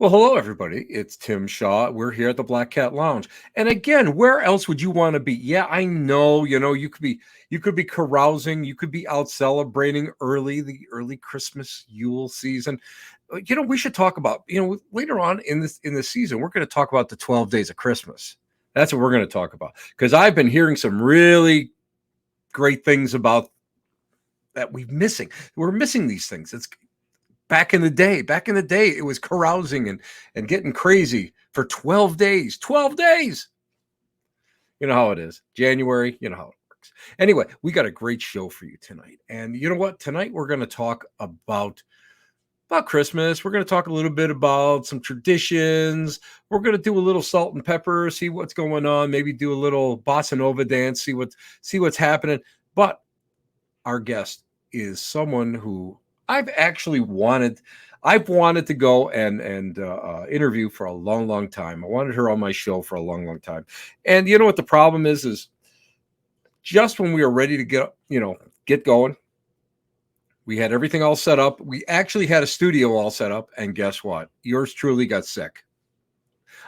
Well, hello everybody. It's Tim Shaw. We're here at the Black Cat Lounge. And again, where else would you want to be? Yeah, I know, you could be carousing, you could be out celebrating the early Christmas Yule season. We should talk about, later on in this season, we're going to talk about the 12 days of Christmas. That's what we're going to talk about because I've been hearing some really great things about that we're missing these things. It's back in the day, it was carousing and getting crazy for 12 days. 12 days. You know how it is. January, you know how it works. Anyway, we got a great show for you tonight. And you know what? Tonight we're going to talk about Christmas. We're going to talk a little bit about some traditions. We're going to do a little salt and pepper, see what's going on, maybe do a little bossa nova dance, see what's happening. But our guest is someone who I've wanted to go and interview for a long, long time. I wanted her on my show for a long, long time. And you know what the problem is just when we were ready to get going, we had everything all set up. We actually had a studio all set up, and guess what? Yours truly got sick.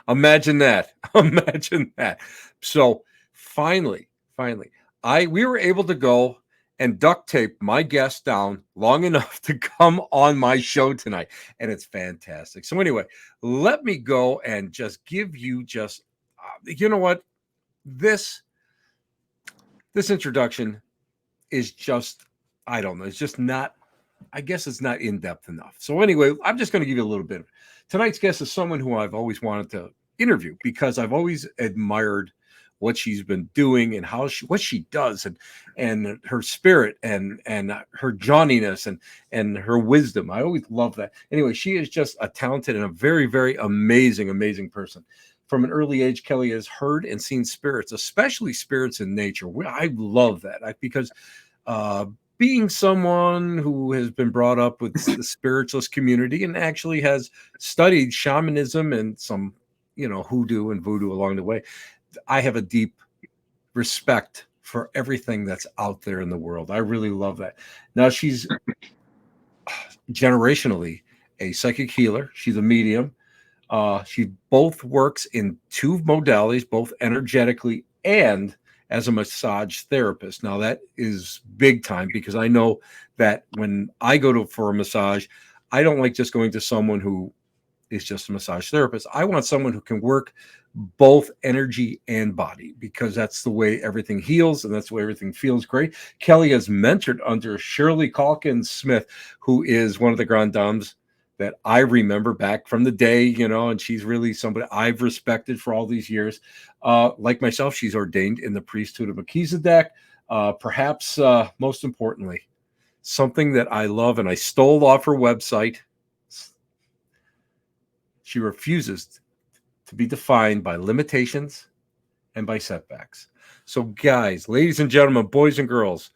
Imagine that. Imagine that. So finally, we were able to go and duct tape my guest down long enough to come on my show tonight. And it's fantastic. So anyway, let me go and just give you you know what? This introduction is just, I don't know. It's just not, I guess it's not in depth enough. So anyway, I'm just going to give you a little bit. Tonight's guest is someone who I've always wanted to interview because I've always admired what she's been doing and what she does and her spirit and her jawniness and her wisdom. I always love that. Anyway, she is just a talented and a very, very amazing person. From an early age, Kelly has heard and seen spirits, especially spirits in nature. I love that because being someone who has been brought up with the spiritualist community and actually has studied shamanism and some, hoodoo and voodoo along the way, I have a deep respect for everything that's out there in the world. I really love that. Now, she's generationally a psychic healer. She's a medium. She both works in two modalities, both energetically and as a massage therapist. Now, that is big time because I know that when I go for a massage, I don't like just going to someone who is just a massage therapist. I want someone who can work both energy and body because that's the way everything heals and that's the way everything feels great. Kelly has mentored under Shirley Calkins Smith, who is one of the grand dames that I remember back from the day, and she's really somebody I've respected for all these years. Like myself, she's ordained in the priesthood of Melchizedek. Perhaps most importantly, something that I love and I stole off her website. She refuses to be defined by limitations and by setbacks. So guys, ladies and gentlemen, boys and girls,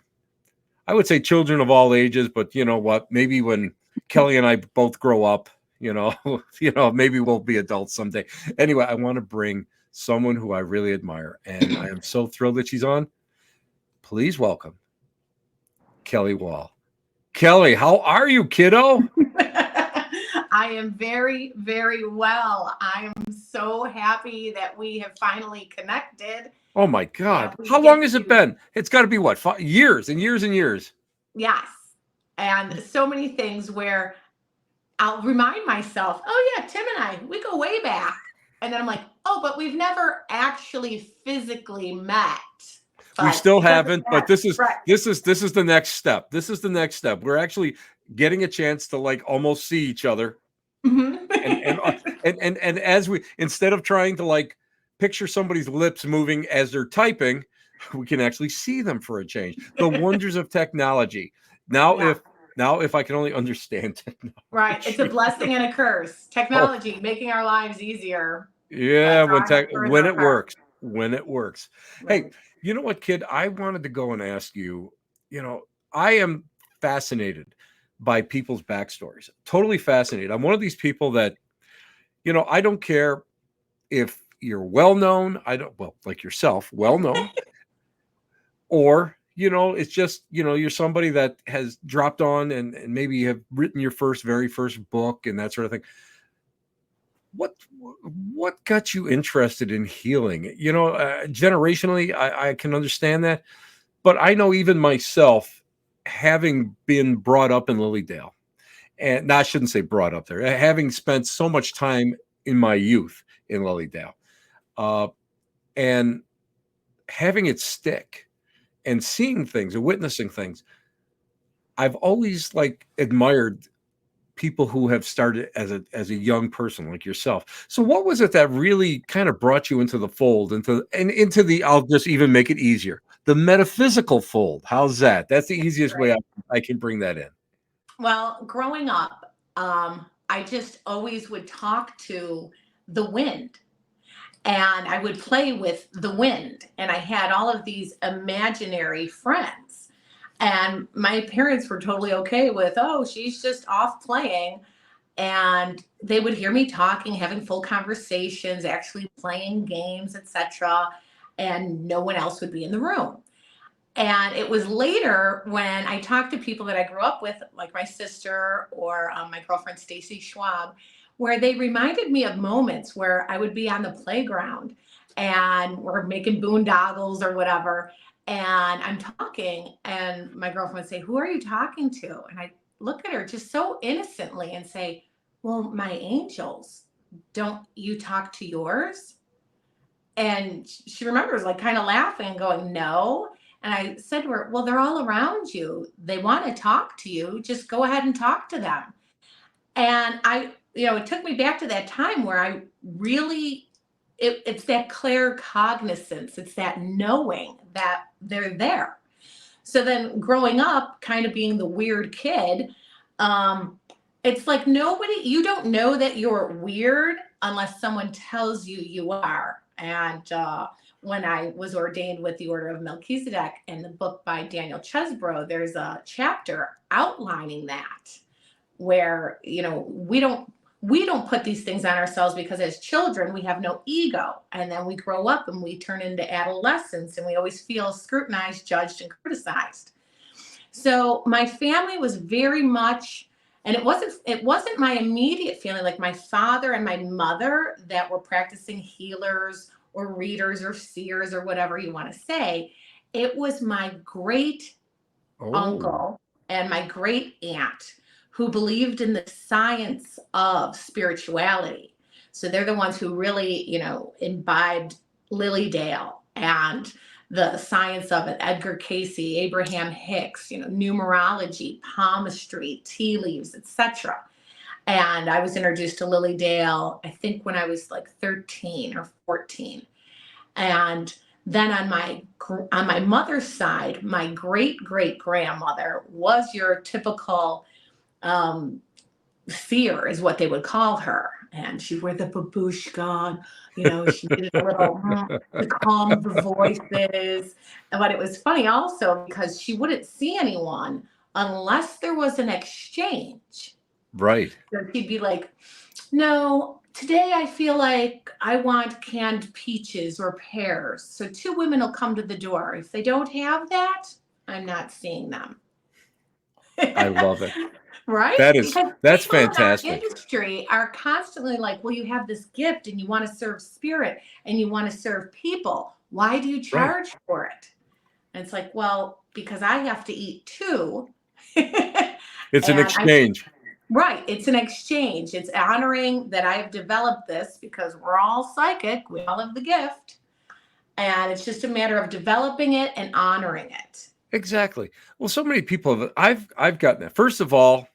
I would say children of all ages, but you know what? Maybe when Kelly and I both grow up, maybe we'll be adults someday. Anyway, I want to bring someone who I really admire, and I am so thrilled that she's on. Please welcome Kelly Wahl. Kelly, how are you, kiddo? I am very, very well. I am so happy that we have finally connected. Oh my God. How long has it been? It's got to be what? 5 years and years and years. Yes. And so many things where I'll remind myself, oh yeah, Tim and I, we go way back. And then I'm like, oh, but we've never actually physically met. We still haven't, but this is the next step. This is the next step. We're actually getting a chance to almost see each other. Mm-hmm. and as we, instead of trying to picture somebody's lips moving as they're typing, we can actually see them for a change. The wonders of technology. Now, if I can only understand technology. Right. It's a blessing and a curse. Technology making our lives easier. Yeah, when it works. When it works. Right. Hey, you know what, kid? I wanted to go and ask you, I am fascinated by people's backstories. Totally fascinated. I'm one of these people that, I don't care if you're well known. Like yourself, well known, or it's just you're somebody that has dropped on and maybe have written your very first book and that sort of thing. what what got you interested in healing? Generationally, I can understand that, but I know even myself, having been brought up in Lilydale, and no, I shouldn't say brought up there, having spent so much time in my youth in Lilydale, uh, and having it stick and seeing things and witnessing things, I've always like admired people who have started as a young person like yourself. So what was it that really kind of brought you into the fold, into the, I'll just even make it easier, the metaphysical fold? How's that? That's the easiest way I can bring that in. Well, growing up, I just always would talk to the wind, and I would play with the wind, and I had all of these imaginary friends. And my parents were totally okay with, oh, she's just off playing. And they would hear me talking, having full conversations, actually playing games, etc. And no one else would be in the room. And it was later when I talked to people that I grew up with, like my sister or my girlfriend Stacy Schwab, where they reminded me of moments where I would be on the playground and we're making boondoggles or whatever. And I'm talking, and my girlfriend would say, "Who are you talking to?" And I look at her just so innocently and say, "Well, my angels. Don't you talk to yours?" And she remembers like kind of laughing and going, "No." And I said to her, "Well, they're all around you. They want to talk to you. Just go ahead and talk to them." And it took me back to that time where I really, it's that clear cognizance, it's that knowing that they're there. So then growing up, kind of being the weird kid, um, it's like you don't know that you're weird unless someone tells you you are. And when I was ordained with the Order of Melchizedek in the book by Daniel Chesbrough, there's a chapter outlining that, where we don't put these things on ourselves, because as children we have no ego, and then we grow up and we turn into adolescents and we always feel scrutinized, judged, and criticized. So my family was very much, and it wasn't my immediate family, like my father and my mother, that were practicing healers or readers or seers or whatever you want to say. It was my great Oh, uncle and my great aunt who believed in the science of spirituality. So they're the ones who really, imbibed Lilydale and the science of it. Edgar Casey, Abraham Hicks, numerology, palmistry, tea leaves, etc. And I was introduced to Lilydale, I think when I was like 13 or 14. And then on my mother's side, my great great grandmother was your typical um, seer, is what they would call her. And she'd wear the babushka, she did a little to calm the voices. But it was funny also because she wouldn't see anyone unless there was an exchange. right. So she'd be like, "No, today I feel like I want canned peaches or pears." So two women will come to the door. If they don't have that, I'm not seeing them. I love it. Right? Because That's people in our fantastic. industry are constantly like, "Well, you have this gift and you want to serve spirit and you want to serve people. Why do you Right. charge for it?" And it's like, "Well, because I have to eat too." It's an And I exchange. Right. It's an exchange. It's honoring that I've developed this, because we're all psychic. We all have the gift. And it's just a matter of developing it and honoring it. Exactly. Well, so many people I've gotten that. First of all,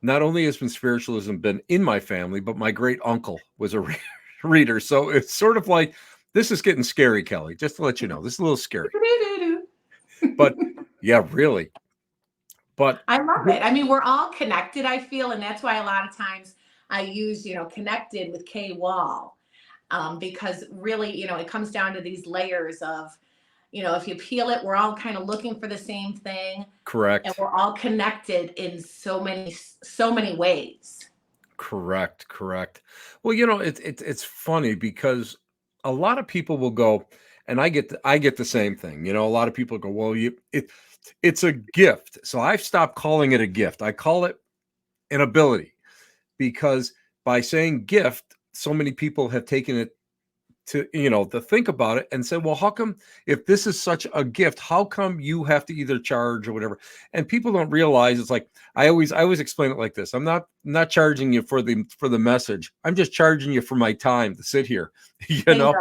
not only has been spiritualism been in my family, but my great uncle was a reader. So it's sort of like, this is getting scary, Kelly, just to let you know. This is a little scary. But yeah, really. But I love it. I mean, we're all connected, I feel. And that's why a lot of times I use, connected with K Wall. Because really, it comes down to these layers of, if you peel it, we're all kind of looking for the same thing, and correct. we're all connected in so many ways. Correct. Well, it's funny because a lot of people will go, and I get the same thing. A lot of people go, well, it's a gift. So I've stopped calling it a gift. I call it an ability, because by saying gift, so many people have taken it to, to think about it and say, well, how come, if this is such a gift, how come you have to either charge or whatever? And people don't realize, it's like, I always explain it like this. I'm not charging you for the message. I'm just charging you for my time to sit here, Bingo.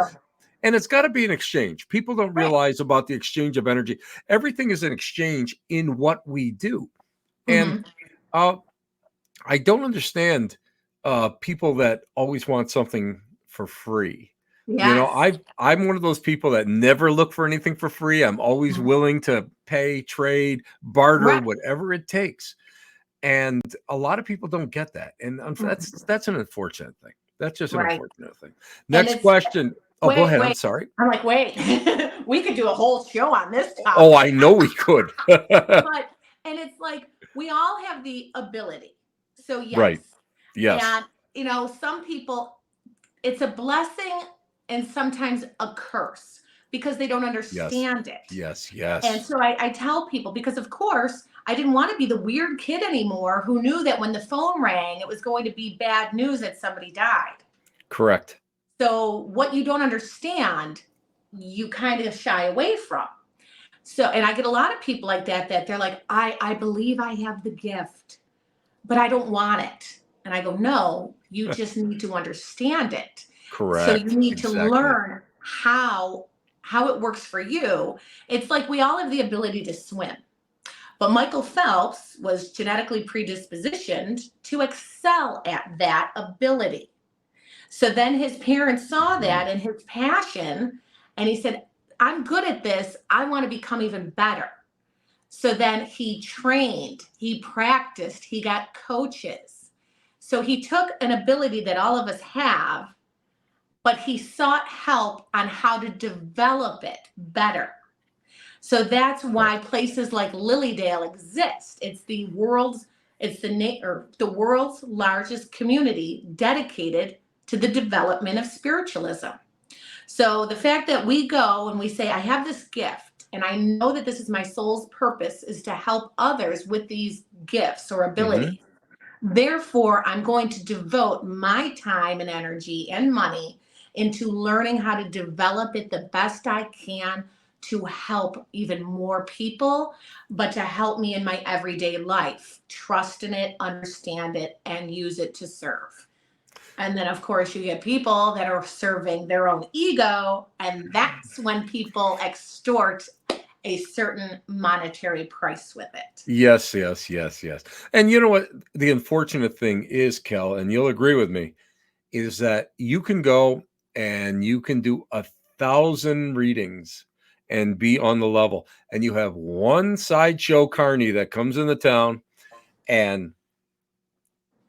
and it's got to be an exchange. People don't Right. realize about the exchange of energy. Everything is an exchange in what we do. And I don't understand people that always want something for free. Yes. I'm one of those people that never look for anything for free. I'm always Mhm. willing to pay, trade, barter, Right. whatever it takes. And a lot of people don't get that. And Mhm. that's an unfortunate thing. That's just an Right. unfortunate thing. And Next it's question. Oh, go wait, ahead. I'm wait. sorry. I'm like, wait, we could do a whole show on this Oh, I topic. know we could. But, and it's like, we all have the ability. So, yes. Right. Yes. And, some people, it's a blessing and sometimes a curse because they don't Yes. understand it. Yes. And Yes. so I tell people, because of course, I didn't want to be the weird kid anymore who knew that when the phone rang, it was going to be bad news that somebody died. Correct. So what you don't understand, you kind of shy away from. So, and I get a lot of people like that they're like, I believe I have the gift, but I don't want it. And I go, no, you just need to understand it. So you Correct. need to Exactly. learn how it works for you. It's like we all have the ability to swim. But Michael Phelps was genetically predispositioned to excel at that ability. So then his parents saw Mhm. that and his passion, and he said, I'm good at this. I want to become even better. So then he trained, he practiced, he got coaches. So he took an ability that all of us have, but he sought help on how to develop it better. So that's why Correct. places like Lilydale exist. It's the world's largest community dedicated to the development of spiritualism. So the fact that we go and we say, I have this gift, and I know that this is my soul's purpose is to help others with these gifts or Hmm. abilities. Therefore, I'm going to devote my time and energy and money into learning how to develop it the best I can to help even more people, but to help me in my everyday life. Trust in it, understand it, and use it to serve. And then, of course, you get people that are serving their own ego, and that's when people extort a certain monetary price with it. Yes, yes, yes, yes. And you know what? The unfortunate thing is, Kel, and you'll agree with me, is that you can go and you can do 1,000 readings and be on the level. And you have one sideshow carny that comes into town and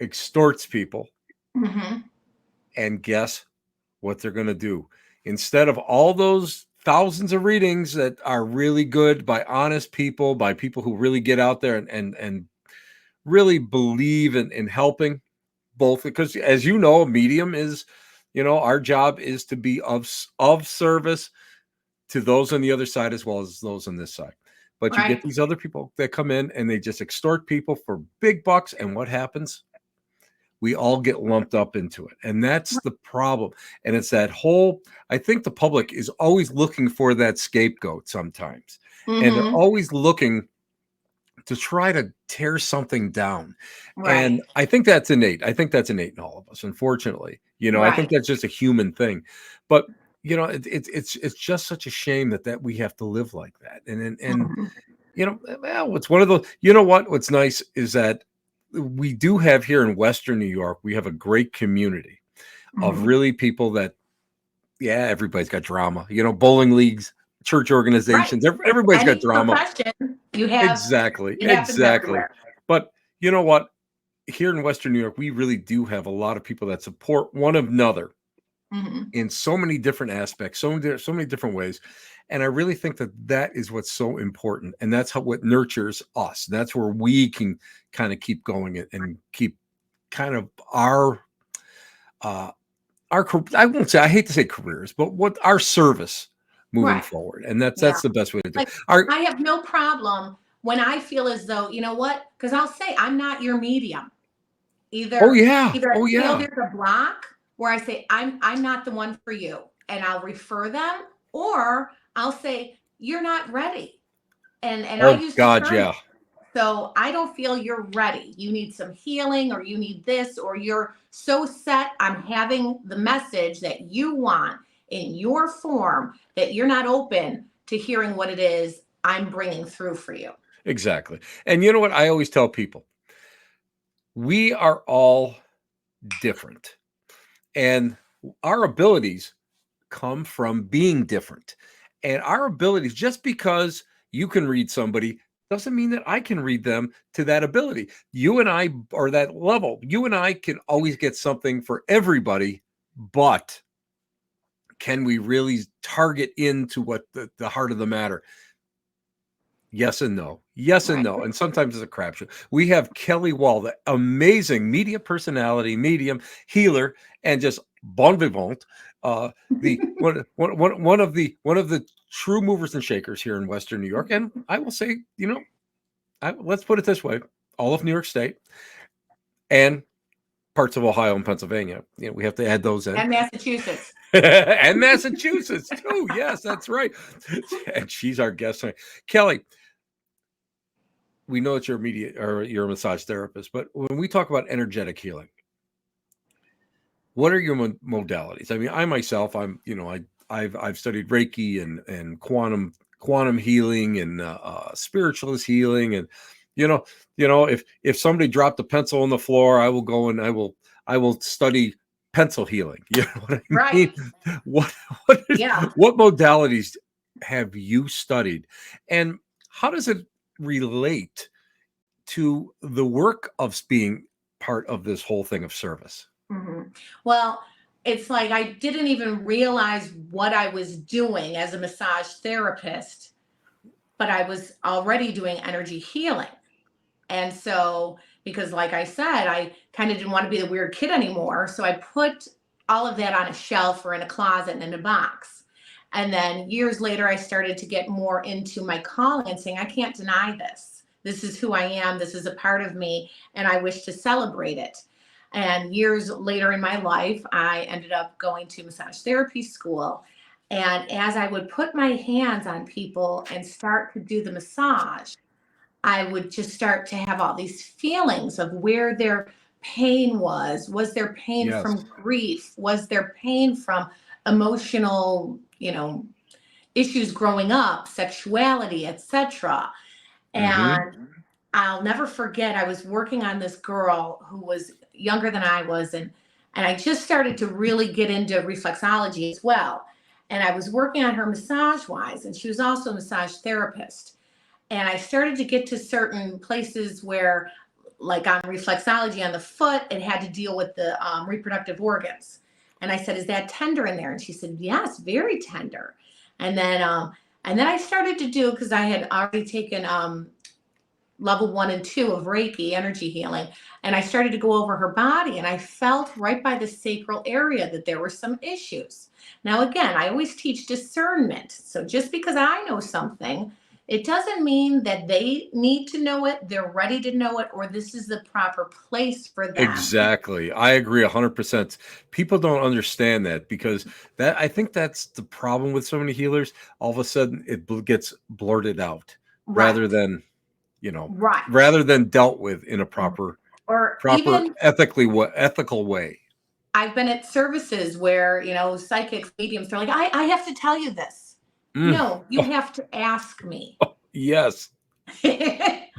extorts people. Mm-hmm. And guess what they're going to do? Instead of all those thousands of readings that are really good by honest people, by people who really get out there and really believe in helping both, because as you know, a medium is, our job is to be of service to those on the other side as well as those on this side. But you get Right. these other people that come in and they just extort people for big bucks, and what happens? We all get lumped up into it. And that's the problem. And it's that whole, I think the public is always looking for that scapegoat sometimes. And they're Mm-hmm. always looking to try to tear something down. And Right. I think that's innate. I think that's innate in all of us, unfortunately. I think Right. that's just a human thing. But it's just such a shame that we have to live like that. And Mhm. well, it's one of those. You know what? What's nice is that we do have here in Western New York, we have a great community of Mhm. really people that, yeah, everybody's got drama. Bowling leagues, church Right. organizations, It's everybody's got any drama. profession you have, Exactly, it happens exactly. everywhere. But you know what? Here in Western New York, we really do have a lot of people that support one another Mhm. in so many different aspects, so many different ways. And I really think that is what's so important, and that's what nurtures us. That's where we can kind of keep going and keep kind of uh, I won't say, I hate to say careers, but what our service moving Right. forward, and that's Yeah. the best way to do it. Like, Our I have no problem when I feel as though, you know what? Because I'll say, I'm not your medium. Oh Either yeah. either Oh I feel yeah. there's a block where I say, I'm not the one for you, and I'll refer them, or I'll say, you're not ready. And I Oh use God, discernment. yeah. So I don't feel you're ready. You need some healing, or you need this, or you're so set on having the message that you want in your form that you're not open to hearing what it is I'm bringing through for you. Exactly. And you know what I always tell people? We are all different. And our abilities come from being different. And our abilities, just because you can read somebody, doesn't mean that I can read them to that ability. You and I are that level. You and I can always get something for everybody, but can we really target into what the heart of the matter? Yes and no. Yes and Right. no. And sometimes it's a crapshoot. We have Kelly Wahl, the amazing media personality, medium, healer, and just bon vivant. The one of the true movers and shakers here in Western New York. And I will say, let's put it this way: all of New York State and parts of Ohio and Pennsylvania. We have to add those in. And Massachusetts. And Massachusetts too. Yes, that's right. And she's our guest tonight. Kelly, we know that you're a you're a massage therapist, but when we talk about energetic healing, what are your modalities? I mean, I myself, I've studied Reiki and quantum healing and spiritualist healing, and you know, if somebody dropped a pencil on the floor, I will go and I will study pencil healing. You know what I mean? Right. What Yeah. what modalities have you studied, and how does it relate to the work of being part of this whole thing of service? Well, it's like I didn't even realize what I was doing as a massage therapist, but I was already doing energy healing. And so, because like I said, I kind of didn't want to be the weird kid anymore. So I put all of that on a shelf or in a closet and in a box. And then years later, I started to get more into my calling and saying, I can't deny this. This is who I am. This is a part of me. And I wish to celebrate it. And years later in my life, I ended up going to massage therapy school. And as I would put my hands on people and start to do the massage, I would just start to have all these feelings of where their pain was. Was their pain Yes. from grief? Was their pain from emotional, issues growing up, sexuality, etc. Hmm. And I'll never forget, I was working on this girl who was younger than I was, and I just started to really get into reflexology as well. And I was working on her massage wise, and she was also a massage therapist. And I started to get to certain places where, like on reflexology on the foot, it had to deal with the reproductive organs. And I said, "Is that tender in there?" And she said, "Yes, very tender." And then I started to do, because I had already taken level 1 and 2 of Reiki energy healing. And I started to go over her body, and I felt right by the sacral area that there were some issues. Now, again, I always teach discernment. So just because I know something, it doesn't mean that they need to know it, they're ready to know it, or this is the proper place for them. Exactly. I agree 100%. People don't understand that because I think that's the problem with so many healers. All of a sudden it gets blurted out rather Right, than, right. dealt with in a Or proper even ethical way. I've been at services where, psychics, mediums, they're like, I have to tell you this. Mm. No, you Oh, have to ask me. yes.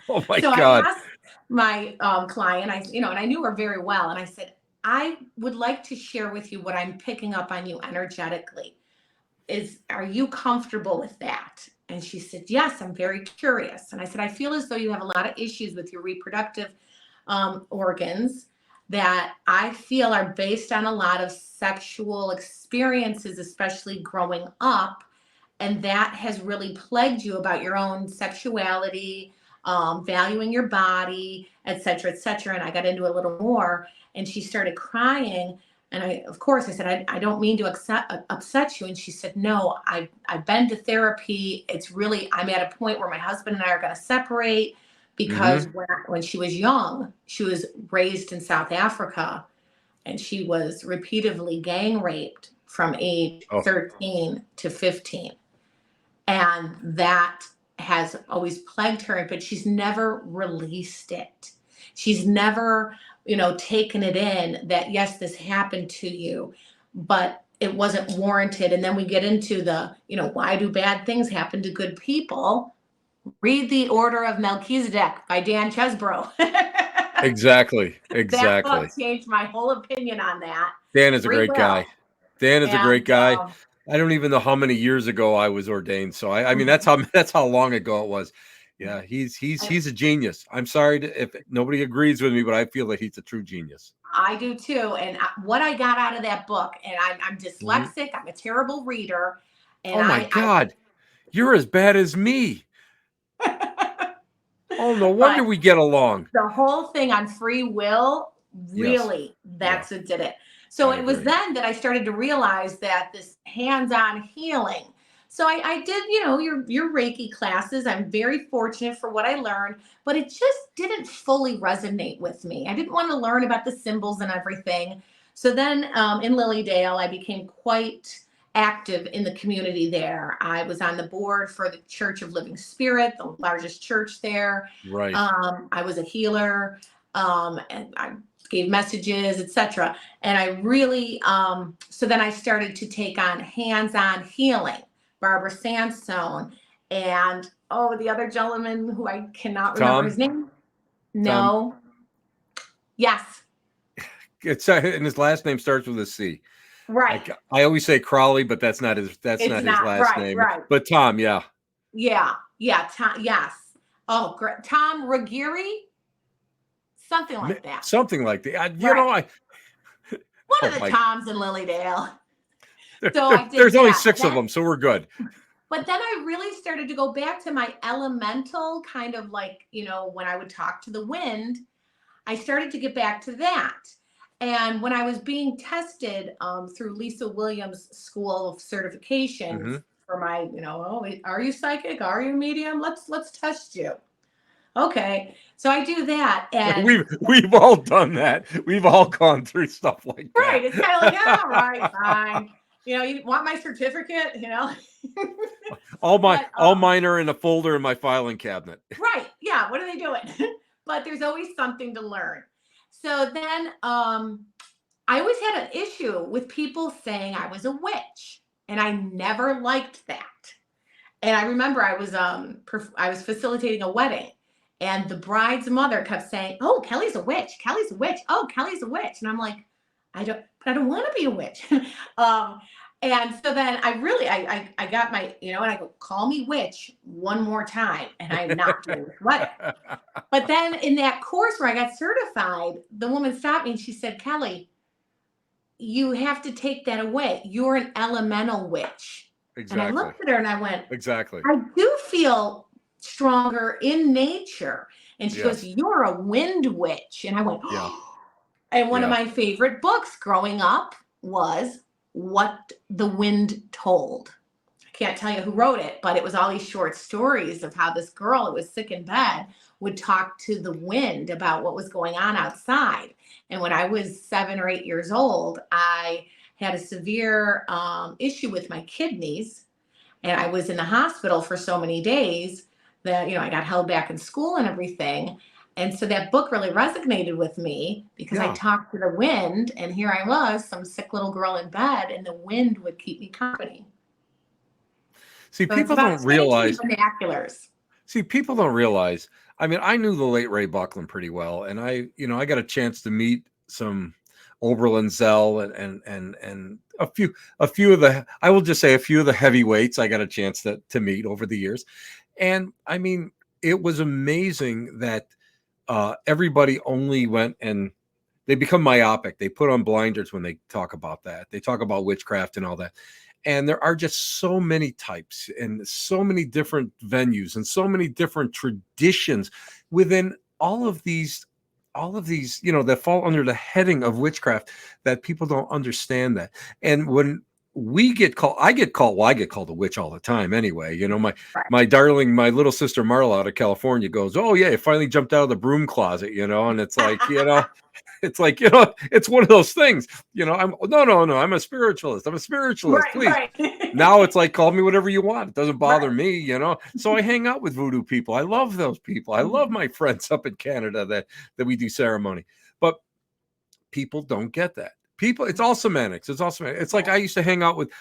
Oh my So I God. asked my client, and I knew her very well. And I said, I would like to share with you what I'm picking up on you energetically. Are you comfortable with that? And she said, yes, I'm very curious. And I said, I feel as though you have a lot of issues with your reproductive organs that I feel are based on a lot of sexual experiences, especially growing up. And that has really plagued you about your own sexuality, valuing your body, et cetera, et cetera. And I got into a little more, and she started crying. And of course, I said, I don't mean to upset you. And she said, no, I've been to therapy. It's really, I'm at a point where my husband and I are going to separate because when she was young, she was raised in South Africa, and she was repeatedly gang raped from age Oh, 13 to 15. And that has always plagued her, but she's never released it. She's never, taken it in that, yes, this happened to you, but it wasn't warranted. And then we get into the, why do bad things happen to good people? Read The Order of Melchizedek by Dan Chesbrough. exactly. That book Exactly. changed my whole opinion on that. Dan is a Free great guy. will. Dan is a great And guy. I don't even know how many years ago I was ordained. So I mean, that's how long ago it was. Yeah, he's a genius. I'm sorry if nobody agrees with me, but I feel that he's a true genius. I do too. And what I got out of that book, and I'm dyslexic, I'm a terrible reader. And Oh my God, you're as bad as me. Oh, no wonder we get along. The whole thing on free will, really, that's what did it. So it was then that I started to realize that this hands-on healing. So I did, your Reiki classes. I'm very fortunate for what I learned, but it just didn't fully resonate with me. I didn't want to learn about the symbols and everything. So then in Lilydale, I became quite active in the community there. I was on the board for the Church of Living Spirit, the largest church there. Right. I was a healer, and I gave messages, etc. And I really, so then I started to take on hands-on healing. Barbara Sandstone and the other gentleman who I cannot remember his name. No. Tom. Yes. And his last name starts with a C. Right. I always say Crowley, but that's not his last name. Right. But Tom, yeah. Yeah. Tom, yes. Oh, great. Tom Ruggieri? Something like that. Something like that. One of the Toms in Lilydale. There's only 6 of them, so we're good. But then I really started to go back to my elemental kind of like, when I would talk to the wind, I started to get back to that. And when I was being tested through Lisa Williams' School of Certification for my, are you psychic? Are you medium? Let's test you. Okay, so I do that, and we've all done that. We've all gone through stuff like that. Right, it's kind of like, all right, fine. You want my certificate? All mine are in a folder in my filing cabinet. Right, yeah. What are they doing? But there's always something to learn. So then, I always had an issue with people saying I was a witch, and I never liked that. And I remember I was facilitating a wedding. And the bride's mother kept saying, "Oh, Kelly's a witch. Kelly's a witch. Oh, Kelly's a witch." And I'm like, I don't want to be a witch. And so then I got my, and I go, "Call me witch one more time." And I'm not doing this wedding. But then in that course where I got certified, the woman stopped me and she said, "Kelly, you have to take that away. You're an elemental witch." Exactly. And I looked at her and I went, "Exactly. I do feel stronger in nature." And she goes, "You're a wind witch." And I went, "Oh." And one of my favorite books growing up was What the Wind Told. I can't tell you who wrote it, but it was all these short stories of how this girl who was sick in bed would talk to the wind about what was going on outside. And when I was 7 or 8 years old, I had a severe issue with my kidneys, and I was in the hospital for so many days that, I got held back in school and everything. And so that book really resonated with me because I talked to the wind, and here I was, some sick little girl in bed, and the wind would keep me company. See, so people don't realize vernaculars. See, people don't realize. I mean, I knew the late Ray Buckland pretty well, and I got a chance to meet some Oberlin Zell and a few of the, I will just say a few of the heavyweights I got a chance to meet over the years. And I mean, it was amazing that everybody only went and they become myopic. They put on blinders when they talk about that. They talk about witchcraft and all that. And there are just so many types and so many different venues and so many different traditions within all of these, that fall under the heading of witchcraft, that people don't understand that. And when I get called, well, I get called a witch all the time anyway. You know, Right. my darling, my little sister Marla out of California goes, "Oh yeah, you finally jumped out of the broom closet," you know, and it's like, it's like, it's one of those things, I'm no, I'm a spiritualist. I'm a spiritualist, Right, please. right. Now it's like, call me whatever you want. It doesn't bother Right. me. So I hang out with voodoo people. I love those people. I love Mhm. my friends up in Canada that we do ceremony. But people don't get that. People, it's all semantics. It's all semantics. It's like Right. I used to hang out with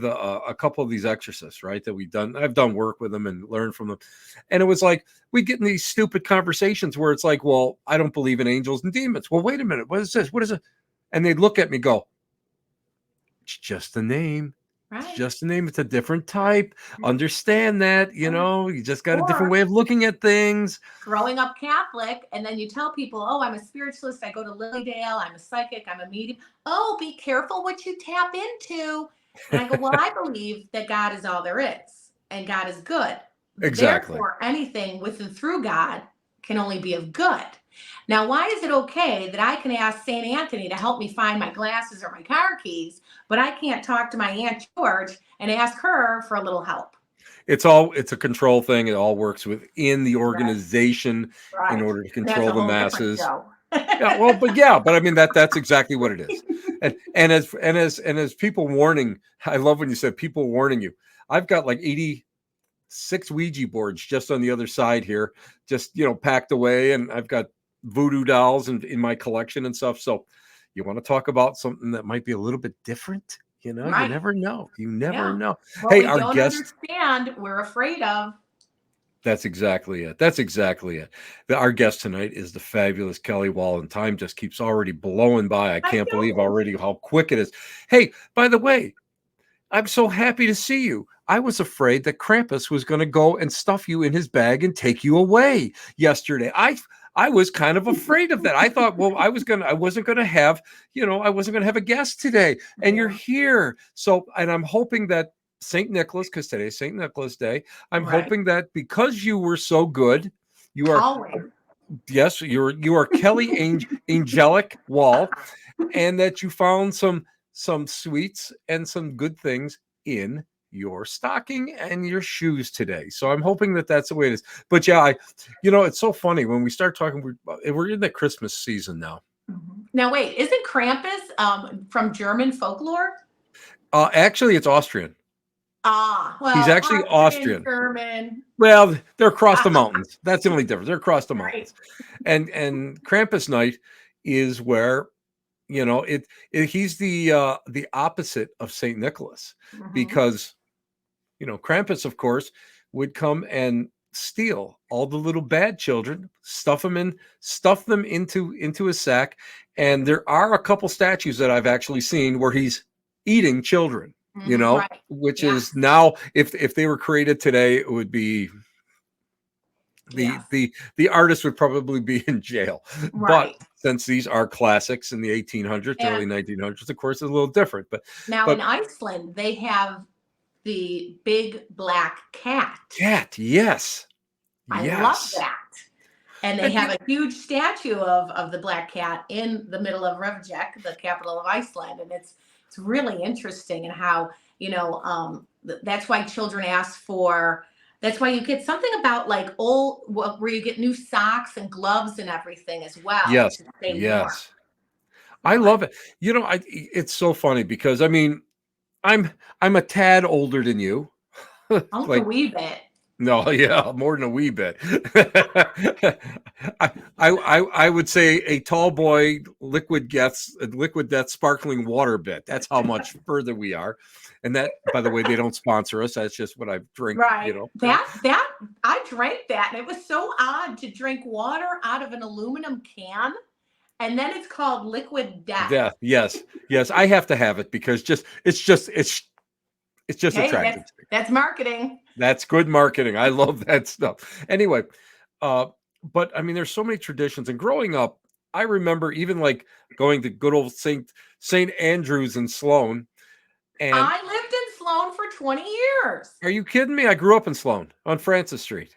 a couple of these exorcists, right? I've done work with them and learned from them. And it was like, we get in these stupid conversations where it's like, well, I don't believe in angels and demons. Well, wait a minute. What is this? What is it? And they'd look at me, go, it's just a name. It's Right. just a name. It's a different type. Understand that, you just got a different Or way of looking at things. growing up Catholic, and then you tell people, "Oh, I'm a spiritualist. I go to Lilydale. I'm a psychic. I'm a medium." Oh, be careful what you tap into. And I go, "Well, I believe that God is all there is, and God is good. Exactly. Therefore, anything with and through God can only be of good." Now, why is it okay that I can ask St. Anthony to help me find my glasses or my car keys, but I can't talk to my Aunt George and ask her for a little help? It's a control thing. It all works within the Right. organization in Right. order to And that's control a the whole different masses. show. Yeah, well, but I mean that's exactly what it is. And as people warning, I love when you said people warning you. I've got like 86 Ouija boards just on the other side here, just packed away, and I've got voodoo dolls in my collection and stuff. So you want to talk about something that might be a little bit different? You Right. never know. You never Yeah. know. What Hey, we our don't guest. understand, we're afraid of. That's exactly it. That's exactly it. Our guest tonight is the fabulous Kelly Wahl, and time just keeps already blowing by. I I can't believe know. already how quick it is. Hey, by the way, I'm so happy to see you. I was afraid that Krampus was going to go and stuff you in his bag and take you away yesterday. I was kind of afraid of that. I thought, well, I wasn't going to have, I wasn't going to have a guest today, and you're Yeah. here. So, and I'm hoping that St. Nicholas, because today's St. Nicholas Day, I'm Right. hoping that because you were so good, you are, Always. yes, you are Kelly Angelic Wall, and that you found some sweets and some good things in your stocking and your shoes today. So I'm hoping that that's the way it is. But yeah, it's so funny when we start talking. We're in the Christmas season now. Mhm. Now, wait, isn't Krampus from German folklore? Actually, it's Austrian. Ah, He's well, actually Austrian, Austrian. German. Well, they're across the mountains. That's the only difference. They're across the Right. mountains, and Krampus night is where he's the opposite of Saint Nicholas, Hmm. because Krampus, of course, would come and steal all the little bad children, stuff them into a sack. And there are a couple statues that I've actually seen where he's eating children, Hmm. Right. which is Yes. now, if they were created today, it would be the Yes. the the artist would probably be in jail. But Right. since these are classics in the 1800s, early And 1900s, of course, it's a little different. But now in but Iceland, they have the big black cat. cat, yes, I love yes. that. And they And have a huge statue of the black cat in the middle of Reykjavik, the capital of Iceland, and it's really interesting. And how that's why children ask for. That's why you get something about like old where you get new socks and gloves and everything as well yes, to stay warm. yes. I So I love it. It's so funny because I mean, I'm I'm a tad older than you. only a Like, wee bit. no, yeah, more than a wee bit. I would say a tall boy liquid death sparkling water bit. That's how much further we are. And that, by the way, they don't sponsor us. That's just what I drink, Right. Yeah. That I drank that, and it was so odd to drink water out of an aluminum can, and then it's called liquid death. Death. Yes. Yes. I have to have it because it's just Hey, attractive. that's marketing. That's good marketing. I love that stuff. Anyway, uh, but I mean, there's so many traditions. And growing up, I remember even like going to good old Saint Andrews in Sloan. And I lived in Sloan for 20 years. are you kidding me? I grew up in Sloan on Francis Street.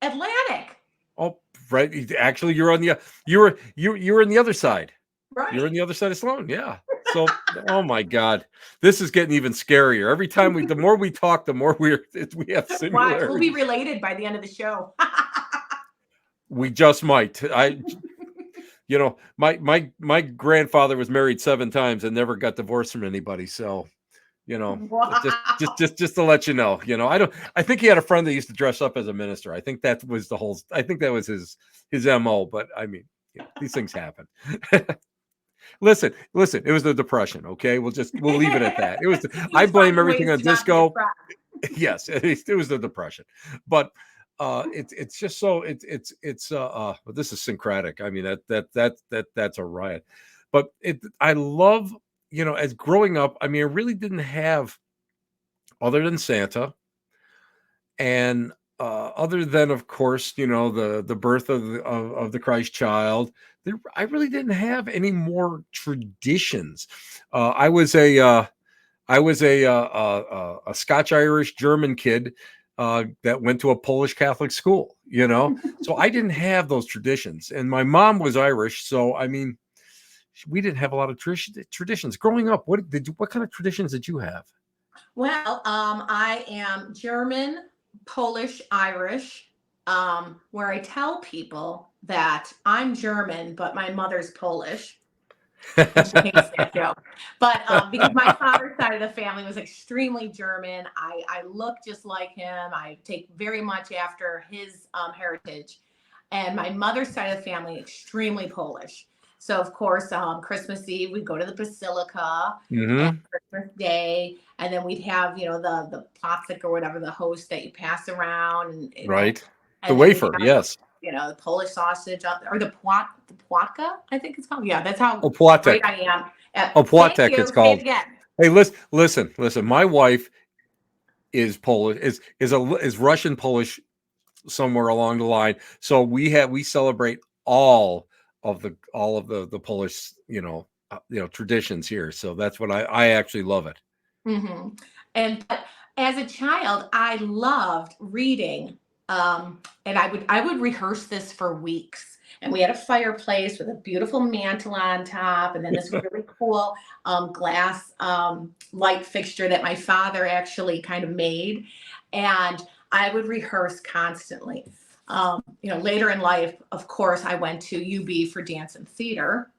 Atlantic. Oh, right. Actually, you're on the you were in the other side. You're on Right. the other side of Sloan. Yeah. So, oh my God, this is getting even scarier. Every time the more we talk, the more we have Watch, we'll be similarities. related by the end of the show. We just might. My grandfather was married 7 times and never got divorced from anybody. So, Wow. just to let you know, I think he had a friend that used to dress up as a minister. I think that was his MO, but I mean, these things happen. Listen, it was the Depression. Okay. We'll leave it at that. He I was blame finding everything ways on to not be disco. depressed. Yes, it was the Depression, but it's just so but this is syncretic. I mean, that's a riot. But I love, as growing up, I mean, I really didn't have, other than Santa, and other than, of course, the birth of the Christ child. I really didn't have any more traditions. I was a Scotch Irish German kid that went to a Polish Catholic school, so I didn't have those traditions. And my mom was Irish, so I mean, we didn't have a lot of traditions growing up. What kind of traditions did you have? Well, I am German, Polish, Irish, where I tell people that I'm German, but my mother's Polish. She hates that joke. But because my father's side of the family was extremely German, I look just like him. I take very much after his heritage. And my mother's side of the family, extremely Polish. So, of course, Christmas Eve, we'd go to the Basilica, and Hmm. Christmas Day, and then we'd have, the plastic or whatever, the host that you pass around, Right. The and then we'd wafer, have, yes. the Polish sausage, or the płatka, I think it's called. Yeah, that's how great Opłatek. I am. Thank Opłatek, it's you. Say it called. again. Hey, listen. My wife is Polish, is Russian Polish, somewhere along the line. So we celebrate all of the Polish, traditions here. So that's what I actually love it. Hmm. And but as a child, I loved reading, and I would rehearse this for weeks. And we had a fireplace with a beautiful mantle on top, and then this really cool glass light fixture that my father actually kind of made, and I would rehearse constantly. Later in life, of course, I went to UB for dance and theater.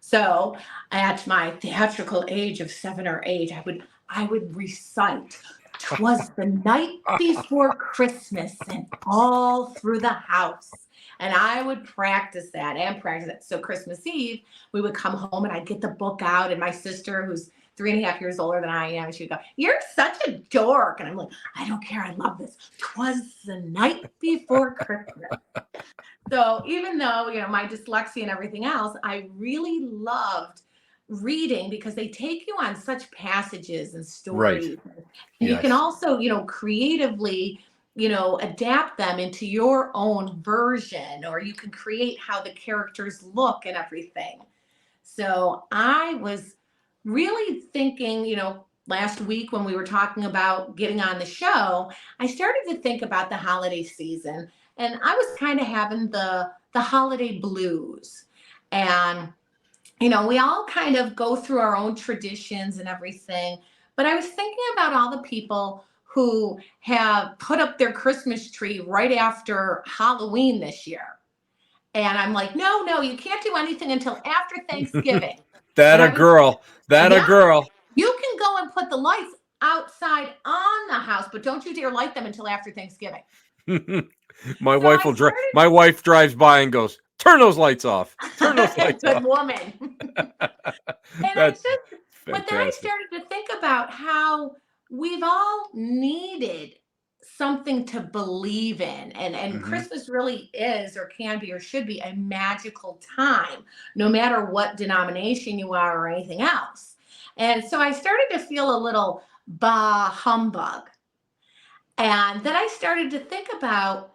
So at my theatrical age of 7 or 8, I would recite "'Twas the night before Christmas and all through the house." And I would practice that and practice it. So Christmas Eve, we would come home and I'd get the book out, and my sister, who's 3.5 years older than I am, she would go, "You're such a dork." And I'm like, "I don't care. I love this. 'Twas the night before Christmas." So even though, my dyslexia and everything else, I really loved reading because they take you on such passages and Right. stories. And you can Yes. also, creatively, adapt them into your own version, or you can create how the characters look and everything. So I was really thinking, last week when we were talking about getting on the show, I started to think about the holiday season, and I was kind of having the holiday blues. And we all kind of go through our own traditions and everything, but I was thinking about all the people who have put up their Christmas tree right after Halloween this year. And I'm like, "No, no, you can't do anything until after Thanksgiving." That And a I was, girl. That a yeah, girl. you can go and put the lights outside on the house, but don't you dare light them until after Thanksgiving. My So wife I will drive. started, My wife drives by and goes, "Turn those lights off. Turn those lights good off." woman. And I That's just, but then I fantastic. started to think about how we've all needed something to believe in. And Hmm. Christmas really is, or can be, or should be, a magical time, no matter what denomination you are or anything else. And so I started to feel a little bah humbug. And then I started to think about,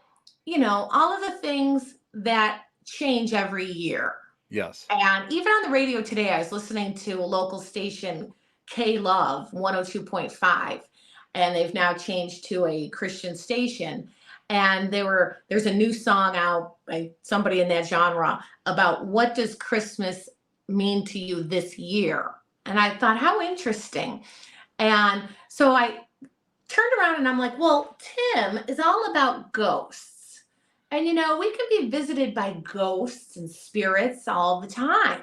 all of the things that change every year. Yes. And even on the radio today, I was listening to a local station, K Love 102.5, and they've now changed to a Christian station. And there's a new song out by somebody in that genre about what does Christmas mean to you this year. And I thought, how interesting. And so I turned around and I'm like, well, Tim is all about ghosts. And we can be visited by ghosts and spirits all the time.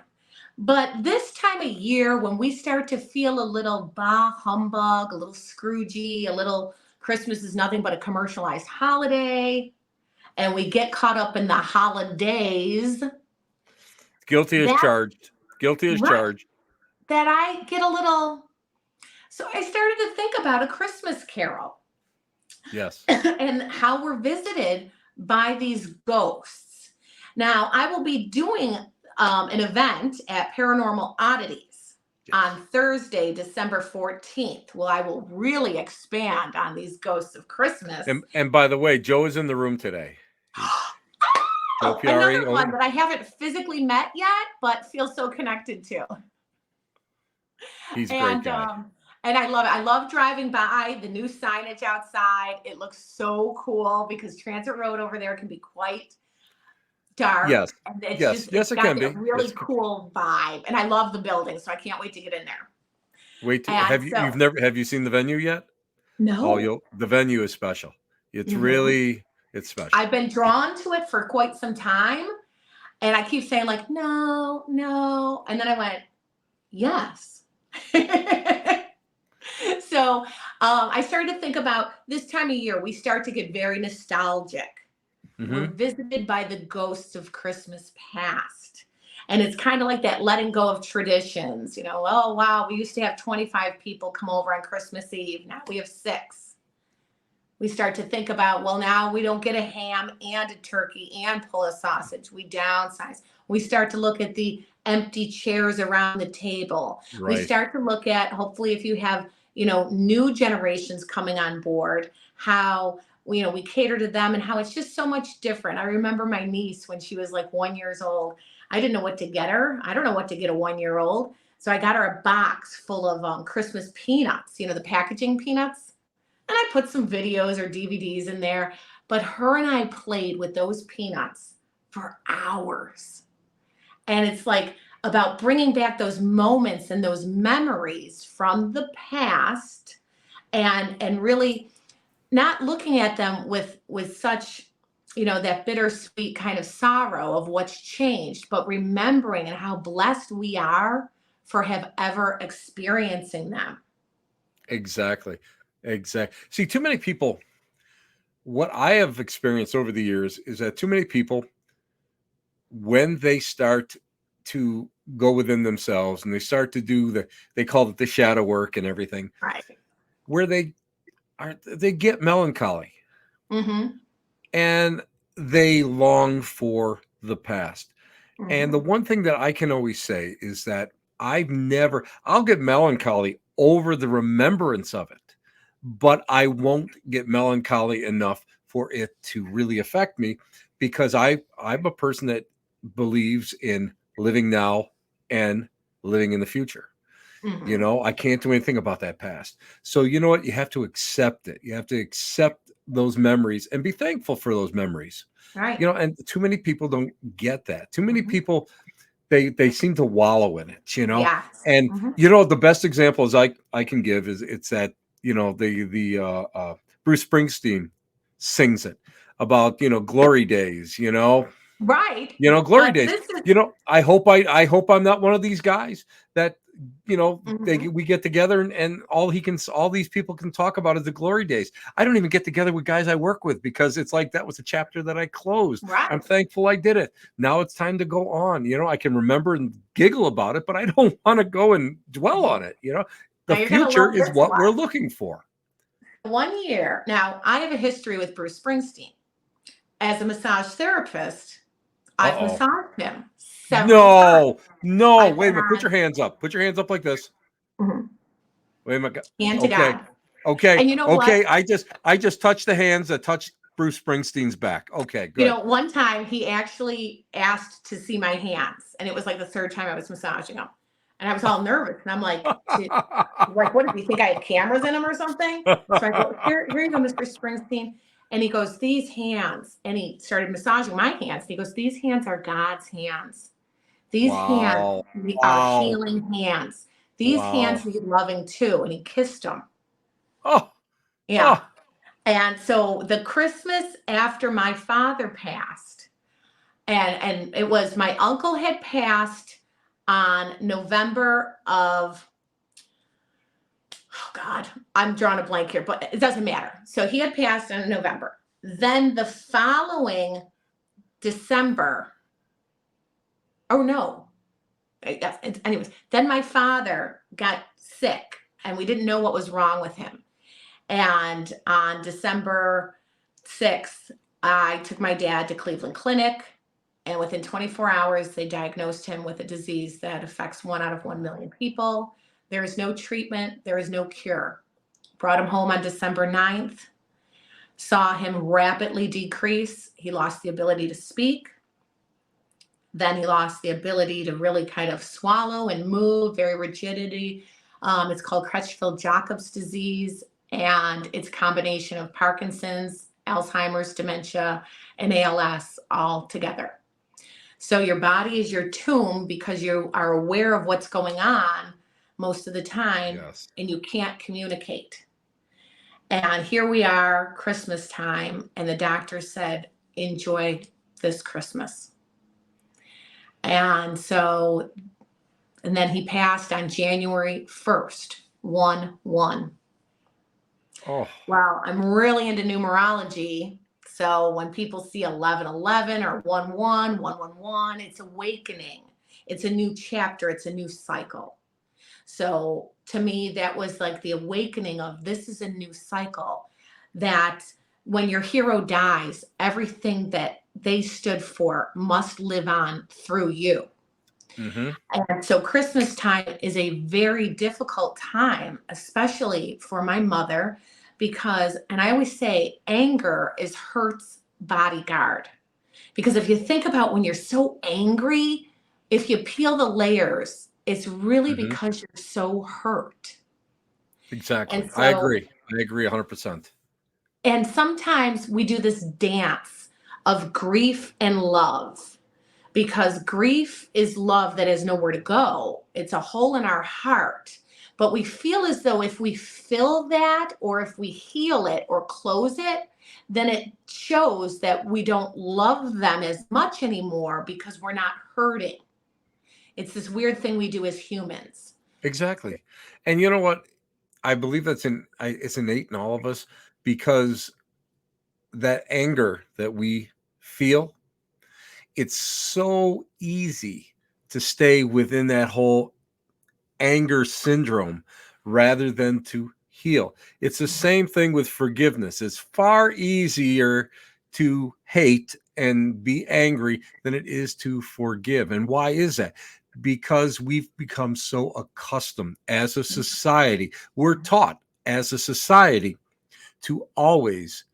But this time of year, when we start to feel a little bah humbug, a little Scroogey, a little Christmas is nothing but a commercialized holiday, and we get caught up in the holidays, Guilty as that charged. Guilty as right, charged. that I get a little. So I started to think about A Christmas Carol Yes. and how we're visited by these ghosts. Now, I will be doing an event at Paranormal Oddities on Thursday, December 14th. Well, I will really expand on these ghosts of Christmas. And by the way, Joe is in the room today. Oh, another one that I haven't physically met yet, but feel so connected to. He's a great guy. And I love it. I love driving by the new signage outside. It looks so cool because Transit Road over there can be quite dark. Yes. And it's Yes. just, Yes, it's it can got be. a really Yes, cool vibe. And I love the building, so I can't wait to get in there. Have you seen the venue yet? No. Oh, the venue is special. It's really, it's special. I've been drawn to it for quite some time. And I keep saying like, no, no. And then I went, yes. So I started to think about this time of year, we start to get very nostalgic. We're visited by the ghosts of Christmas past. And it's kind of like that letting go of traditions. Oh, wow, we used to have 25 people come over on Christmas Eve. Now we have 6. We start to think about, well, now we don't get a ham and a turkey and pull a sausage. We downsize. We start to look at the empty chairs around the table. Right. We start to look at, hopefully, if you have, new generations coming on board, how, we cater to them and how it's just so much different. I remember my niece when she was like 1 year old. I didn't know what to get her. I don't know what to get a 1-year-old. So I got her a box full of Christmas peanuts, the packaging peanuts. And I put some videos or DVDs in there. But her and I played with those peanuts for hours. And it's like about bringing back those moments and those memories from the past and really not looking at them with such, that bittersweet kind of sorrow of what's changed, but remembering and how blessed we are for have ever experiencing them. Exactly. See, too many people, what I have experienced over the years is that too many people, when they start to go within themselves and they start to do they call it the shadow work and everything, right, where they get melancholy and they long for the past. And the one thing that I can always say is that I'll get melancholy over the remembrance of it, but I won't get melancholy enough for it to really affect me, because I'm a person that believes in living now and living in the future. I can't do anything about that past. So you know what? You have to accept it. You have to accept those memories and be thankful for those memories. Right. And too many people don't get that. Too many people, they seem to wallow in it, Yes. And the best example I can give is it's that, the Bruce Springsteen sings it about, glory days, Right. Glory days. I hope I'm not one of these guys that, we get together and all these people can talk about is the glory days. I don't even get together with guys I work with because it's like that was a chapter that I closed. Right. I'm thankful I did it. Now it's time to go on. I can remember and giggle about it, but I don't want to go and dwell on it. The future is what we're looking for. 1 year. Now, I have a history with Bruce Springsteen. As a massage therapist, I've massaged him. No, wait a minute. Put your hands up. Put your hands up like this. Wait a minute. Hand to God. Okay. And you know what? I just touched the hands that touched Bruce Springsteen's back. Okay, good. One time he actually asked to see my hands, and it was like the 3rd time I was massaging him. And I was all nervous. And I'm like, what, did he think I had cameras in him or something? So I go, here you go, Mr. Springsteen. And he goes, these hands. And he started massaging my hands. And he goes, these hands are God's hands. These hands are healing hands. These Wow. hands need loving too. And he kissed them. Oh, Yeah. oh, And so the Christmas after my father passed, and it was my uncle had passed on November of, oh God, I'm drawing a blank here, but it doesn't matter. So he had passed in November. Then the following December, oh no, anyways, then my father got sick and we didn't know what was wrong with him. And on December 6th, I took my dad to Cleveland Clinic. And within 24 hours, they diagnosed him with a disease that affects 1 out of 1 million people. There is no treatment, there is no cure. Brought him home on December 9th, saw him rapidly decrease. He lost the ability to speak. Then he lost the ability to really kind of swallow and move, very rigidity. It's called Crutchfield-Jacobs disease, and it's a combination of Parkinson's, Alzheimer's, dementia, and ALS all together. So your body is your tomb because you are aware of what's going on most of the time, yes. and you can't communicate. And here we are, Christmas time, and the doctor said, enjoy this Christmas. And so, and then he passed on January 1st, 1/1. Oh, Well, I'm really into numerology. So when people see 11/11 or 1/1, 1/1/1, it's awakening. It's a new chapter. It's a new cycle. So to me, that was like the awakening of this is a new cycle, that when your hero dies, everything that they stood for must live on through you. mm-hmm. And so Christmas time is a very difficult time, especially for my mother, because, and I always say, anger is hurt's bodyguard. Because if you think about when you're so angry, if you peel the layers, it's really Mm-hmm. because you're so hurt. Exactly. And I so, agree. I agree 100%. and sometimes we do this dance of grief and love, because grief is love that has nowhere to go. It's a hole in our heart. But we feel as though if we fill that, or if we heal it or close it, then it shows that we don't love them as much anymore because we're not hurting. It's this weird thing we do as humans. Exactly. And you know what? I believe it's innate in all of us because that anger that we feel, it's so easy to stay within that whole anger syndrome rather than to heal. It's the same thing with forgiveness. It's far easier to hate and be angry than it is to forgive. And why is that? Because we've become so accustomed as a society. We're taught as a society to always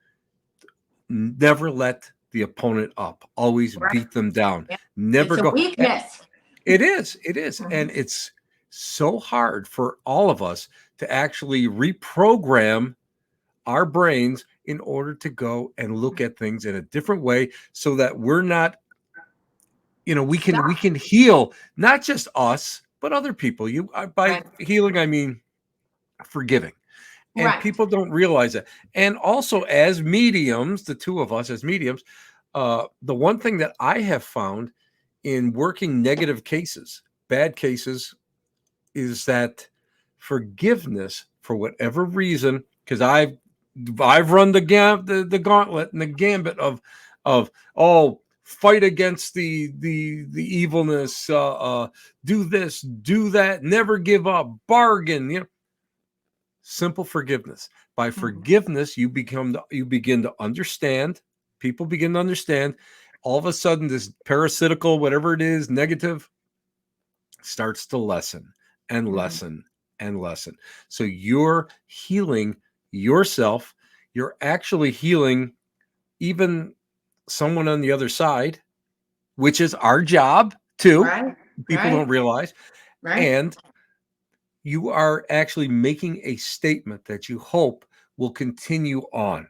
never let the opponent up, always Right? beat them down, Yeah. never It's a go. weakness. It is. It is. Mhm. And it's so hard for all of us to actually reprogram our brains in order to go and look at things in a different way so that we're not, we Stuck. can heal not just us, but other people. By Right. healing, I mean forgiving. And Right. people don't realize that. And also as mediums, the two of us as mediums, the one thing that I have found in working negative cases, bad cases, is that forgiveness, for whatever reason, because I've run the gauntlet and the gambit of fight against the evilness, do this, do that, never give up, bargain, simple forgiveness. By Mhm. forgiveness, you begin to understand. People begin to understand. All of a sudden, this parasitical, whatever it is, negative, starts to lessen and Mhm. lessen and lessen. So you're healing yourself. You're actually healing even someone on the other side, which is our job too. Right. People don't Right. realize. Right. And you are actually making a statement that you hope will continue on.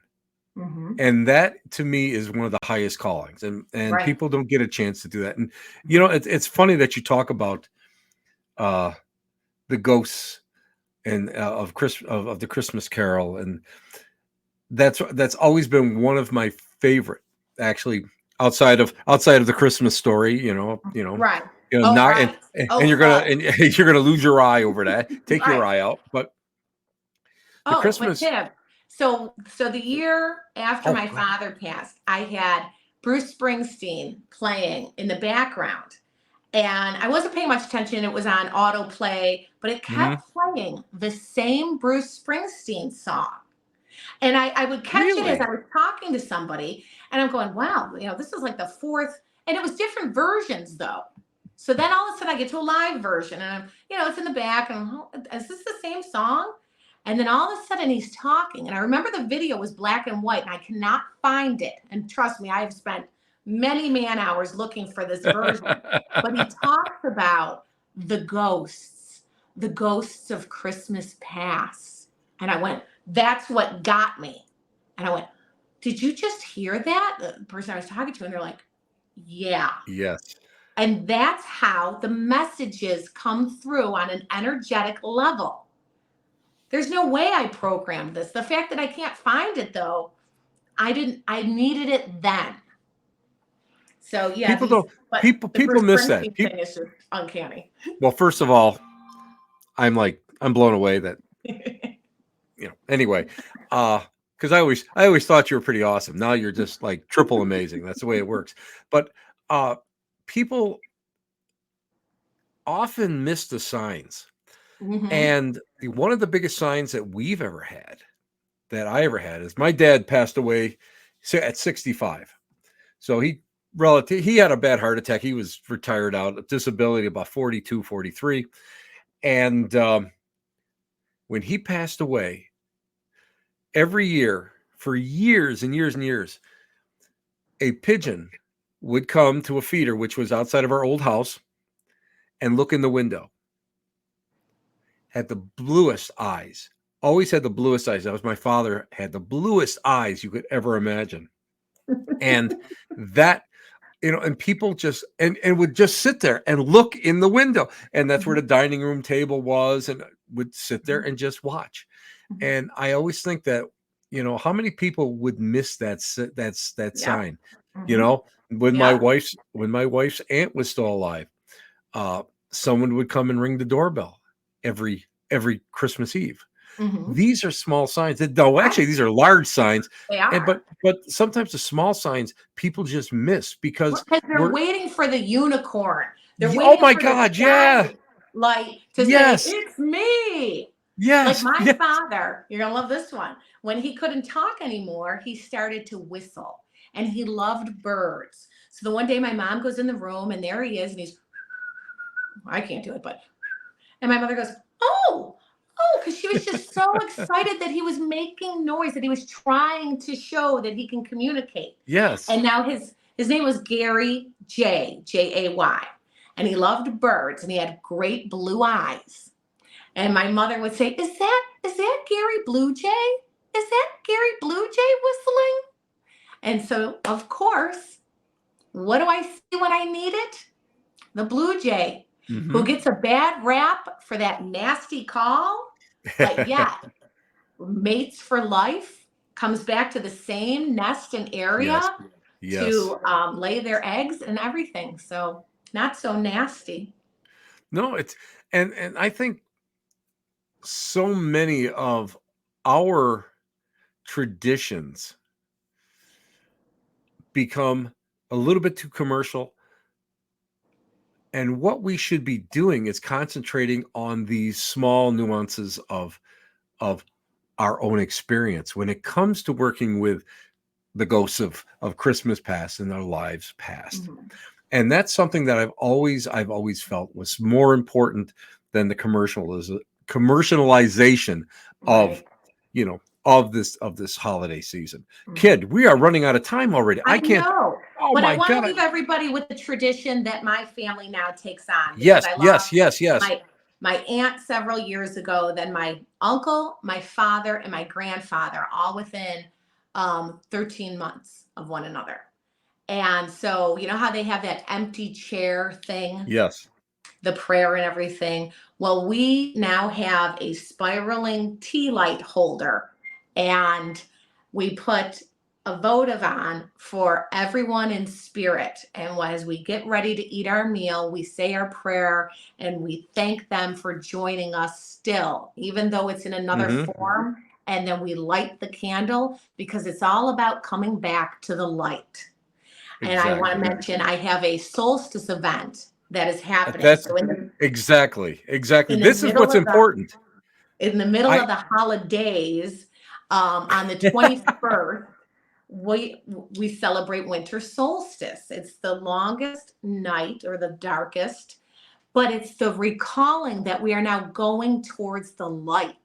Mhm. And that to me is one of the highest callings. And Right. people don't get a chance to do that. And Mhm. it's funny that you talk about uh the ghosts and of the Christmas Carol, and that's always been one of my favorite, actually, outside of the Christmas Story. Right. Oh, Not right. and Oh, you're gonna false. you're gonna lose your eye over that. Take your Right. eye out, but the Oh, but Christmas. Tim, so the year after Oh, my go ahead. father passed, I had Bruce Springsteen playing in the background. And I wasn't paying much attention. It was on autoplay, but it Hmm. kept playing the same Bruce Springsteen song. And I would catch it as I Really? was talking to somebody, and I'm going, wow, this is like the fourth, and it was different versions though. So then all of a sudden I get to a live version, and it's in the back, and I'm, oh, is this the same song? And then all of a sudden he's talking, and I remember the video was black and white, and I cannot find it. And trust me, I have spent many man hours looking for this version. But he talks about the the ghosts of Christmas past. And I went, that's what got me. And I went, did you just hear that? The person I was talking to, and they're like, yeah. Yes. And that's how the messages come through on an energetic level. There's no way I programmed this. The fact that I can't find it though, I needed it then. So yeah, People don't. but the People Bruce miss that. Springsteen thing is just uncanny. Well, first of all, I'm blown away that Anyway, because I always thought you were pretty awesome. Now you're just like triple amazing. That's the way it works. But uh, people often miss the signs, Hmm. and one of the biggest signs that I ever had, is my dad passed away at 65. So he had a bad heart attack. He was retired out of disability about 42, 43, and when he passed away, every year for years and years and years, a pigeon would come to a feeder, which was outside of our old house, and look in the window. Had the bluest eyes. Always had the bluest eyes. That was my father, had the bluest eyes you could ever imagine. And that, and people just and would just sit there and look in the window. And that's where the dining room table was, and would sit there and just watch. And I always think that, how many people would miss that Yep. sign? Hmm. When my Yep. wife's aunt was still alive, uh, someone would come and ring the doorbell every Christmas Eve. Hmm. These are small signs. No, Right. actually, these are large signs. They And are. but sometimes the small signs people just miss because Because they're we're. waiting for the unicorn. They're Oh waiting my for the God, yeah. shiny light to say, Yes. it's me. Like Yes. my Yes. father, you're gonna love this one. When he couldn't talk anymore, he started to whistle, and he loved birds. So the one day my mom goes in the room, and there he is, and he's, I can't do it, but, and my mother goes, oh, because she was just so excited that he was making noise, that he was trying to show that he can communicate. Yes. And now his name was Gary Jay, and he loved birds, and he had great blue eyes. And my mother would say, "Is that Gary Blue Jay? Is that Gary Blue Jay whistling?" And so, of course, what do I see when I need it? The Blue Jay, who Hmm. gets a bad rap for that nasty call, but yet mates for life, comes back to the same nest and Yes. area Yes. to lay their eggs and everything. So not so nasty. No, and I think so many of our traditions become a little bit too commercial, and what we should be doing is concentrating on these small nuances of our own experience when it comes to working with the ghosts of Christmas past and our lives past. Mhm. And that's something that I've always felt was more important than the commercialization of Right. of this holiday season. Mhm. Kid, we are running out of time already. I I can't. know. Oh But I my want to God. leave everybody with the tradition that my family now takes on, because Yes, I yes, lost yes, yes. my aunt several years ago, then my uncle, my father, and my grandfather, all within 13 months of one another. And so, you know how they have that empty chair thing? Yes. the prayer and everything. Well, we now have a spiraling tea light holder, and we put a votive on for everyone in spirit. And as we get ready to eat our meal, we say our prayer and we thank them for joining us still, even though it's in another Hmm. form. And then we light the candle because it's all about coming back to the light. And I want to Exactly. mention I have a solstice event that is happening. That's So exactly. in the This is middle what's of the important. in the middle I of the holidays, on the 21st, we we celebrate winter solstice. It's the longest night or the darkest, but it's the recalling that we are now going towards the light.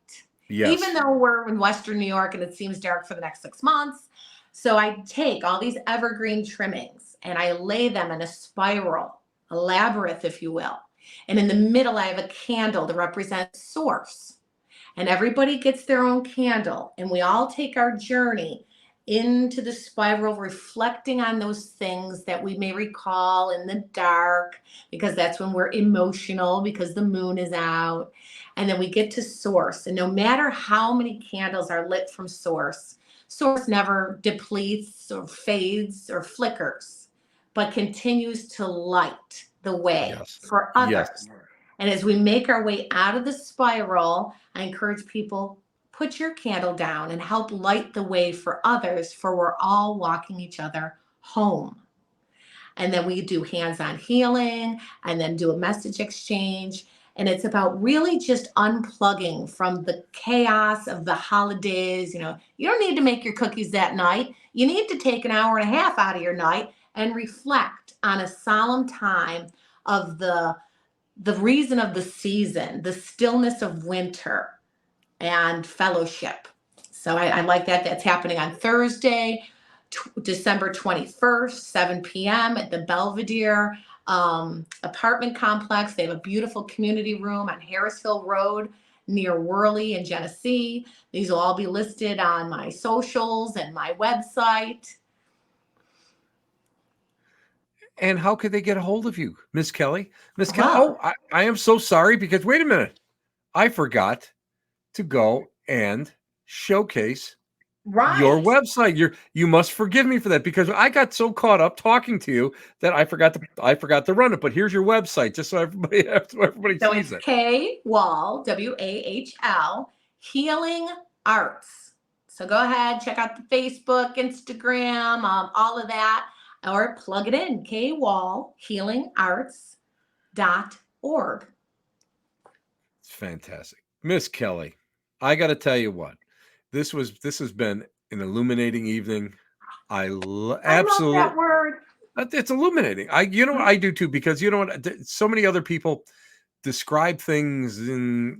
Even yes. though we're in Western New York and it seems dark for the next 6 months. So I take all these evergreen trimmings and I lay them in a spiral, a labyrinth, if you will. And in the middle, I have a candle to represent source. And everybody gets their own candle. And we all take our journey into the spiral, reflecting on those things that we may recall in the dark, because that's when we're emotional, because the moon is out. And then we get to source. And no matter how many candles are lit from source, source never depletes or fades or flickers, but continues to light the way Yes. for Yes. others. And as we make our way out of the spiral, I encourage people, put your candle down and help light the way for others, for we're all walking each other home. And then we do hands-on healing and then do a message exchange. And it's about really just unplugging from the chaos of the holidays. You don't need to make your cookies that night. You need to take an hour and a half out of your night and reflect on a solemn time of the reason of the season, the stillness of winter, and fellowship. So I like that. That's happening on Thursday, December 21st, 7 p.m. at the Belvedere apartment complex. They have a beautiful community room on Harrisville Road near Worley in Genesee. These will all be listed on my socials and my website. And how could they get a hold of you, Miss Kelly? Miss Kelly, Well, I am so sorry because wait a minute. I forgot to go and showcase your right. website. You must forgive me for that because I got so caught up talking to you that I forgot to run it. But here's your website, just so everybody So sees it's it. K Wahl, Wahl, Healing Arts. So go ahead, check out the Facebook, Instagram, all of that, or plug it in, K Wahl, healingarts.org. It's fantastic. Miss Kelly, I got to tell you what. This has been an illuminating evening. I love Absolutely. that word. It's illuminating. You know what I do too, because you know what, so many other people describe things in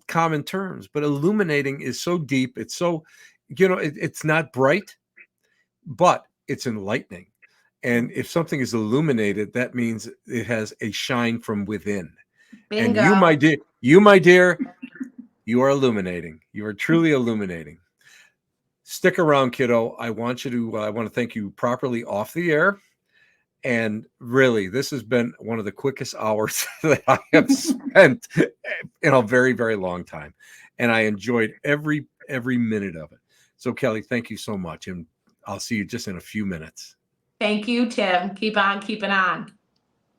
common terms, but illuminating is so deep. It's so it's not bright, but it's enlightening. And if something is illuminated, that means it has a shine from within. And Bingo. you my dear, you are illuminating. You are truly illuminating. Stick around, kiddo. I want to thank you properly off the air. And really, this has been one of the quickest hours that I have spent in a very, very long time. And I enjoyed every minute of it. So Kelly, thank you so much. And I'll see you just in a few minutes. Thank you, Tim. Keep on keeping on.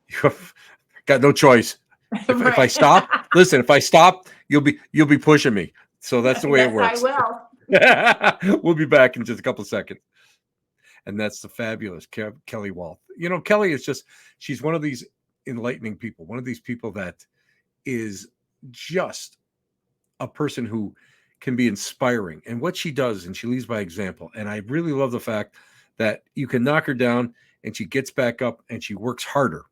You've got no choice. If I Right. stop, listen, if I stop, you'll be pushing me. So that's the way it Yes, I works. will. We'll be back in just a couple of seconds. And that's the fabulous Kelly Wahl. Kelly is she's one of these enlightening people, one of these people that is just a person who can be inspiring. And what she does, and she leads by example. And I really love the fact that you can knock her down and she gets back up and she works harder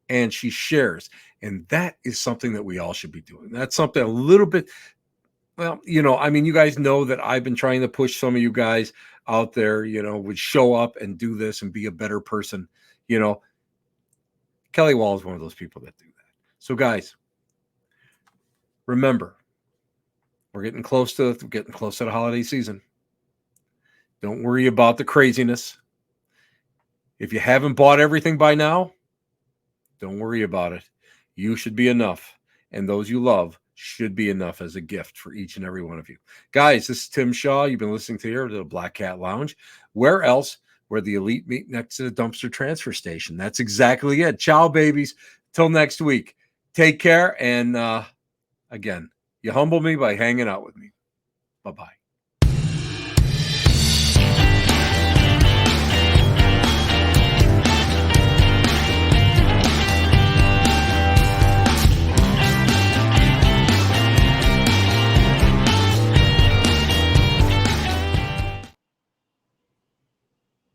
and she shares. And that is something that we all should be doing. That's something a little bit. Well, you guys know that I've been trying to push some of you guys out there, would show up and do this and be a better person. Kelly Wahl is one of those people that do that. So, guys, remember, we're getting close to the holiday season. Don't worry about the craziness. If you haven't bought everything by now, don't worry about it. You should be enough. And those you love should be enough as a gift for each and every one of you. Guys, this is Tim Shaw. You've been listening to here to the Black Cat Lounge. Where else? Where the elite meet next to the dumpster transfer station. That's exactly it. Ciao, babies. Till next week. Take care. And again, you humble me by hanging out with me. Bye-bye.